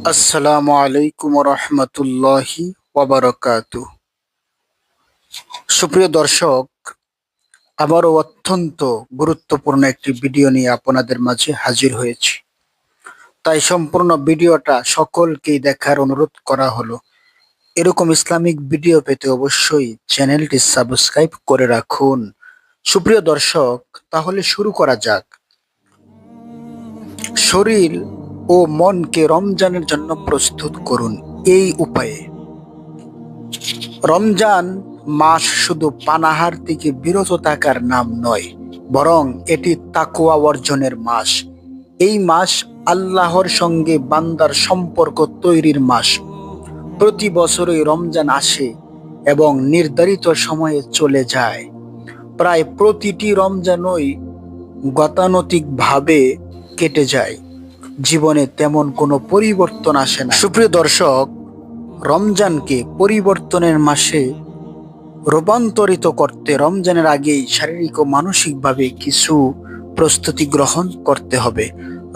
আসসালামু আলাইকুম রহমতুল্লাহি ওয়াবারাকাতু। সুপ্রিয় দর্শক, আবারও অত্যন্ত গুরুত্বপূর্ণ একটি ভিডিও নিয়ে আপনাদের মাঝে হাজির হয়েছি। তাই সম্পূর্ণ ভিডিওটা সকলকেই দেখার অনুরোধ করা হলো। এরকম ইসলামিক ভিডিও পেতে অবশ্যই চ্যানেলটি সাবস্ক্রাইব করে রাখুন। সুপ্রিয় দর্শক, তাহলে শুরু করা যাক। শরীর ও মনকে রমজানের জন্য প্রস্তুত করুন এই উপায়ে। রমজান মাস শুধু পানাহার থেকে বিরত থাকার নাম নয়, বরং এটি তাকওয়া অর্জনের মাস। এই মাস আল্লাহর সঙ্গে বান্দার সম্পর্ক তৈরির মাস। প্রতি বছরই রমজান আসে এবং নির্ধারিত সময়ে চলে যায়। প্রায় প্রতিটি রমজানই গতানুগতিকভাবে কেটে যায়, জীবনে তেমন কোনো পরিবর্তন আসে না। সুপ্রিয় দর্শক, রমজানকে পরিবর্তনের মাসে রূপান্তরিত করতে রমজানের আগেই শারীরিক ও মানসিকভাবে কিছু প্রস্তুতি গ্রহণ করতে হবে।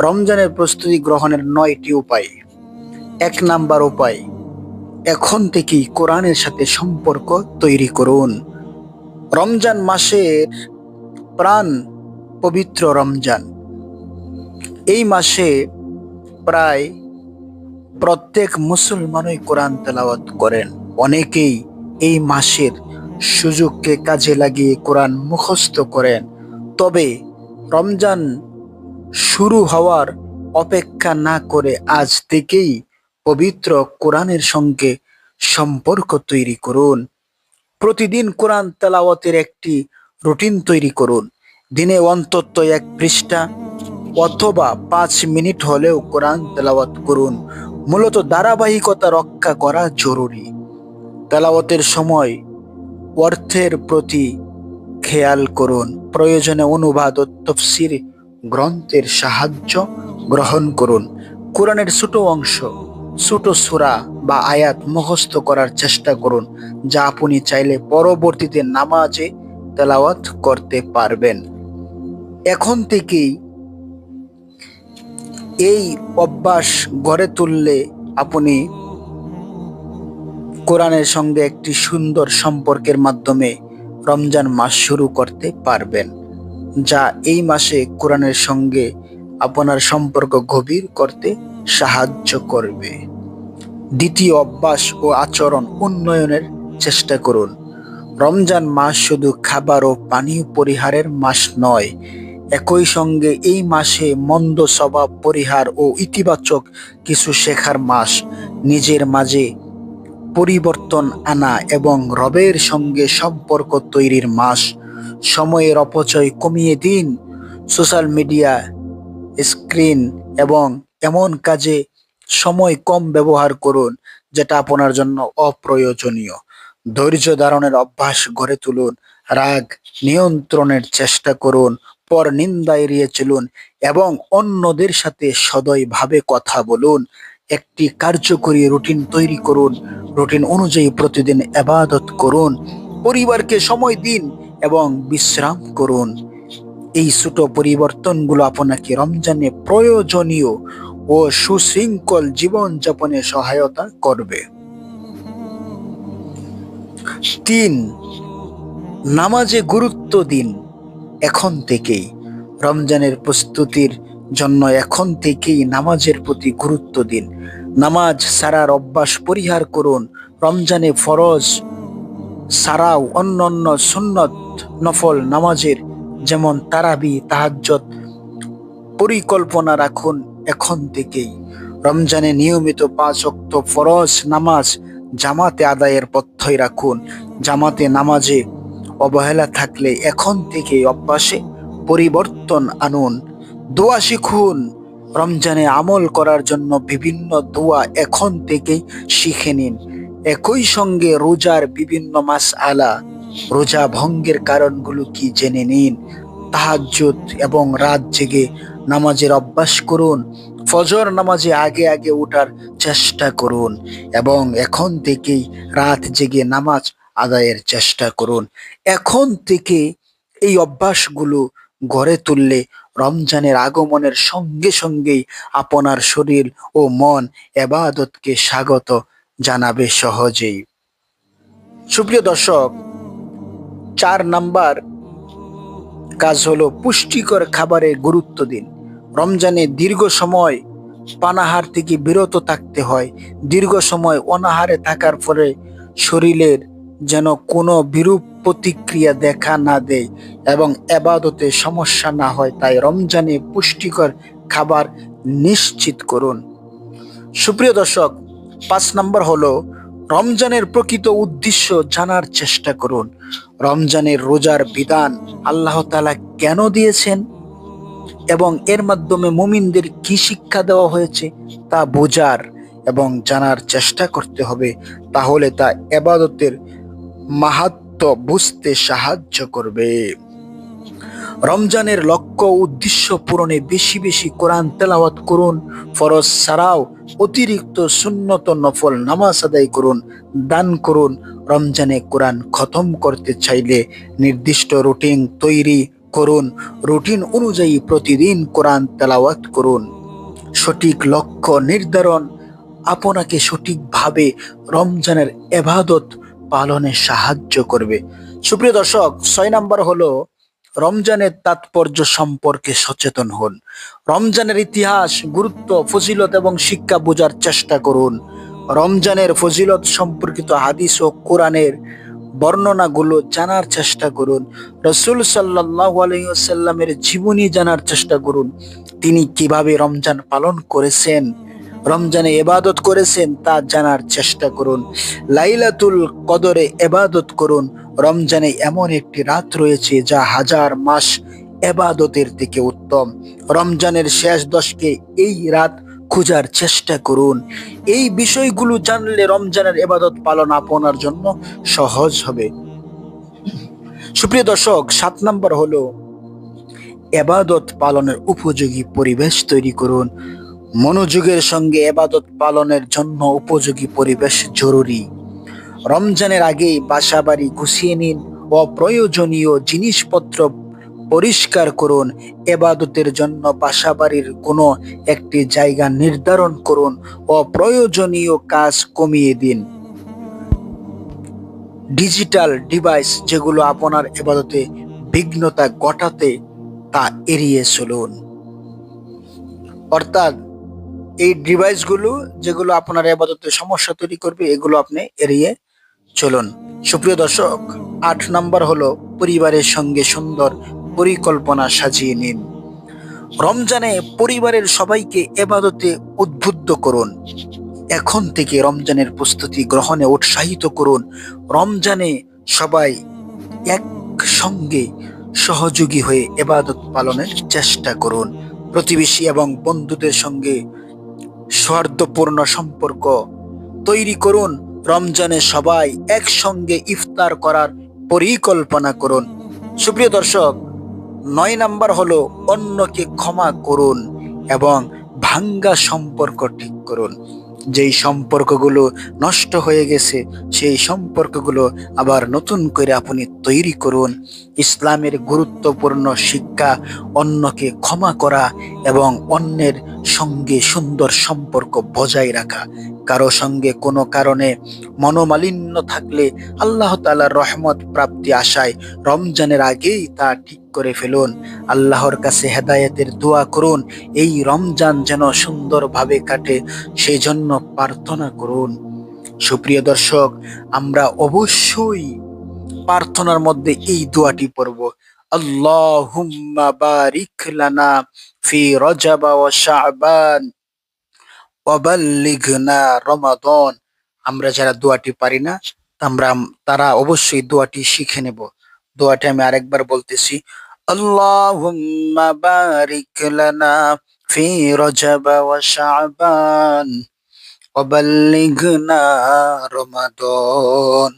রমজানের প্রস্তুতি গ্রহণের 9টি উপায়। 1 নাম্বার উপায়, এখন থেকেই কোরআনের সাথে সম্পর্ক তৈরি করুন। রমজান মাসের প্রাণ পবিত্র রমজান। এই মাসে প্রায় প্রত্যেক মুসলমানই কোরআন তেলাওয়াত করেন। অনেকেই এই মাসের সুযোগকে কাজে লাগিয়ে কোরআন মুখস্থ করেন। তবে রমজান শুরু হওয়ার অপেক্ষা না করে আজ থেকেই পবিত্র কোরআনের সঙ্গে সম্পর্ক তৈরি করুন। প্রতিদিন কোরআন তেলাওয়াতের একটি রুটিন তৈরি করুন। দিনে অন্তত 1 পৃষ্ঠা অথবা 5 মিনিট হলেও কোরআন তেলাওয়াত করুন। মূলত ধারাবাহিকতা রক্ষা করা জরুরি। তেলাওয়াতের সময় অর্থের প্রতি খেয়াল করুন। প্রয়োজনে অনুবাদ ও তাফসীর গ্রন্থের সাহায্য গ্রহণ করুন। কোরআনের ছোট অংশ, ছোট সূরা বা আয়াত মুখস্থ করার চেষ্টা করুন, যা আপনি চাইলে পরবর্তীতে নামাজে তেলাওয়াত করতে পারবেন। এখন থেকেই এই অভ্যাস গড়ে তুললে আপনি কোরআনের সঙ্গে একটি সুন্দর সম্পর্কের মাধ্যমে রমজান মাস শুরু করতে পারবেন, যা এই মাসে কোরআনের সঙ্গে আপনার সম্পর্ক গভীর করতে সাহায্য করবে। দ্বিতীয়, অভ্যাস ও আচরণ উন্নয়নের চেষ্টা করুন। রমজান মাস শুধু খাবার ও পানীয় পরিহারের মাস নয়, একই সঙ্গে এই মাসে মন্দ স্বভাব পরিহার ও ইতিবাচক কিছু শেখার মাস। নিজের মাঝে পরিবর্তন আনা এবং রবের সঙ্গে সম্পর্ক তৈরির মাস। সময়ের অপচয় কমিয়ে দিন। সোশ্যাল মিডিয়া, স্ক্রিন এবং এমন কাজে সময় কম ব্যবহার করুন যেটা আপনার জন্য অপ্রয়োজনীয়। ধৈর্য ধারণের অভ্যাস গড়ে তুলুন। রাগ নিয়ন্ত্রণের চেষ্টা করুন। পরনিন্দা এড়িয়ে চলুন এবং অন্যদের সাথে সদয়ভাবে কথা বলুন। একটি কার্যকরী রুটিন তৈরি করুন। রুটিন অনুযায়ী প্রতিদিন ইবাদত করুন। পরিবারকে সময় দিন এবং বিশ্রাম করুন। এই ছোট পরিবর্তনগুলো আপনাকে রমজানে প্রয়োজনীয় ও সুশৃঙ্খল জীবনযাপনে সহায়তা করবে। 3, নামাজে গুরুত্ব দিন এখন থেকেই। রমজানের প্রস্তুতির জন্য এখন থেকেই নামাজের প্রতি গুরুত্ব দিন। নামাজ ছাড়ার অভ্যাস পরিহার করুন। রমজানে ফরজ ছাড়াও অন্যান্য সুন্নত নফল নামাজের যেমন তারাবি, তাহাজ্জুদ পরিকল্পনা রাখুন এখন থেকেই। রমজানে নিয়মিত 5 ওয়াক্ত ফরজ নামাজ জামাতে আদায়ের প্রত্যয় রাখুন। জামাতে নামাজে অবহেলা থাকলে এখন থেকে অভ্যাসে পরিবর্তন আনুন। দোয়া শিখুন। রমজানে আমল করার জন্য বিভিন্ন দোয়া এখন থেকেই শিখে নিন। একই সঙ্গে রোজার বিভিন্ন মাসআলা, রোজা ভঙ্গের কারণগুলো কি জেনে নিন। তাহাজ্জুদ এবং রাত জেগে নামাজের অভ্যাস করুন। ফজর নামাজে আগে আগে ওঠার চেষ্টা করুন এবং এখন থেকেই রাত জেগে নামাজ আদায়ের চেষ্টা করুন। এখন থেকে এই অভ্যাসগুলো গড়ে তুললে রমজানের আগমনের সঙ্গে সঙ্গেই আপনার শরীর ও মন এবাদতকে স্বাগত জানাবে সহজেই। সুপ্রিয় দর্শক, 4 নাম্বার কাজ হলো পুষ্টিকর খাবারে গুরুত্ব দিন। রমজানে দীর্ঘ সময় পানাহার থেকে বিরত থাকতে হয়। দীর্ঘ সময় অনাহারে থাকার ফলে শরীরের যেন কোনো বিরূপ প্রতিক্রিয়া দেখা না দেয় এবং এবাদতে সমস্যা না হয়, তাই রমজানে পুষ্টিকর খাবার নিশ্চিত করুন। সুপ্রিয় দর্শক, 5 নাম্বার হলো রমজানের প্রকৃত উদ্দেশ্য জানার চেষ্টা করুন। রমজানের রোজার বিধান আল্লাহ তাআলা কেন দিয়েছেন এবং এর মাধ্যমে মুমিনদের কি শিক্ষা দেওয়া হয়েছে তা বোঝার এবং জানার চেষ্টা করতে হবে, তাহলে তা ইবাদতের মাহাত্ম্য বুঝতে সাহায্য করবে। রমজানের লক্ষ্য উদ্দেশ্য পূরণে বেশি বেশি কোরআন তেলাওয়াত করুন। ফরজ ছাড়াও অতিরিক্ত সুন্নত নফল নামাজ আদায় করুন, দান করুন। রমজানে কোরআন খতম করতে চাইলে নির্দিষ্ট রুটিন তৈরি করুন। রুটিন অনুযায়ী প্রতিদিন কোরআন তেলাওয়াত করুন। সঠিক লক্ষ্য নির্ধারণ আপনাকে সঠিকভাবে রমজানের ইবাদত পালনে সাহায্য করবে। সুপ্রিয় দর্শক, 6 নাম্বার হলো রমজানের তাৎপর্য সম্পর্কে সচেতন হন। রমজানের ইতিহাস, গুরুত্ব, ফজিলত এবং শিক্ষা বোঝার চেষ্টা করুন। রমজানের ফজিলত সম্পর্কিত হাদিস ও কোরআনের বর্ণনাগুলো জানার চেষ্টা করুন। রাসূল সাল্লাল্লাহু আলাইহি ওয়াসাল্লামের জীবনী জানার চেষ্টা করুন। তিনি কিভাবে রমজান পালন করেছেন, রমজানে ইবাদত করেছেন তা জানার চেষ্টা করুন। লাইলাতুল কদরে ইবাদত করুন। রমজানে এমন একটি রাত রয়েছে যা হাজার মাস ইবাদতের থেকে উত্তম। রমজানের শেষ 10কে এই রাত খোঁজার চেষ্টা করুন। এই বিষয়গুলো জানলে রমজানের ইবাদত পালন আপনার জন্য সহজ হবে। সুপ্রিয় দর্শক, 7 নাম্বার হলো ইবাদত পালনের উপযোগী পরিবেশ তৈরি করুন। মনোযোগের সঙ্গে ইবাদত পালনের জন্য উপযোগী পরিবেশ জরুরি। রমজানের আগেই বাসাবাড়ি গুছিয়ে নিন। অপ্রয়োজনীয় জিনিসপত্র পরিষ্কার করুন। ইবাদতের জন্য বাসাবাড়ির কোনো একটি জায়গা নির্ধারণ করুন। অপ্রয়োজনীয় কাজ কমিয়ে দিন। ডিজিটাল ডিভাইস যেগুলো আপনার ইবাদতে বিঘ্নতা ঘটাতে তা এড়িয়ে চলুন। অর্থাৎ এই ডিভাইসগুলো যেগুলো আপনার ইবাদতে সমস্যা তৈরি করবে এগুলো আপনি এড়িয়ে চলুন। সুপ্রিয় দর্শক, 8 নাম্বার হলো পরিবারের সঙ্গে সুন্দর পরিকল্পনা সাজিয়ে নিন। রমজানে পরিবারের সবাইকে ইবাদতে উদ্বুদ্ধ করুন। এখন থেকে রমজানের প্রস্তুতি গ্রহণে উৎসাহিত করুন। রমজানে সবাই একসঙ্গে সহযোগী হয়ে ইবাদত পালনের চেষ্টা করুন। প্রতিবেশী এবং বন্ধুদের সঙ্গে সৌহার্দ্যপূর্ণ সম্পর্ক তৈরি করুন। রমজানে সবাই একসঙ্গে ইফতার করার পরিকল্পনা করুন। সুপ্রিয় দর্শক, 9 নাম্বার হলো অন্যকে ক্ষমা করুন এবং ভাঙ্গা সম্পর্ক ঠিক করুন। যেই সম্পর্কগুলো নষ্ট হয়ে গেছে সেই সম্পর্কগুলো আবার নতুন করে আপনি তৈরি করুন। ইসলামের গুরুত্বপূর্ণ শিক্ষা অন্যকে ক্ষমা করা এবং অন্যের সঙ্গে সুন্দর সম্পর্ক বজায় রাখা। কারো সঙ্গে কোনো কারণে মনোমালিন্য থাকলে আল্লাহ তাআলার রহমত প্রাপ্তি আশায় রমজানের আগেই তা ঠিক করে ফেলুন। আল্লাহর কাছে হেদায়েতের দোয়া করুন। এই রমজান যেন সুন্দরভাবে কাটে সেই জন্য প্রার্থনা করুন। সুপ্রিয় দর্শক, আমরা অবশ্যই প্রার্থনার মধ্যে এই দোয়াটি পড়ব, আল্লাহুম্মা বারিক লানা ফি রজব ওয়া শাবান ওয়া বাল্লিগনা রমাদান। আমরা যারা দোয়াটি পারি না তারা অবশ্যই দোয়াটি শিখে নেব। দোয়াটি আমি আরেকবার বলতেছি, আল্লাহুম্মা বারিক লানা ফি রজব ওয়া শাবান ওয়া বাল্লিগনা রমাদান।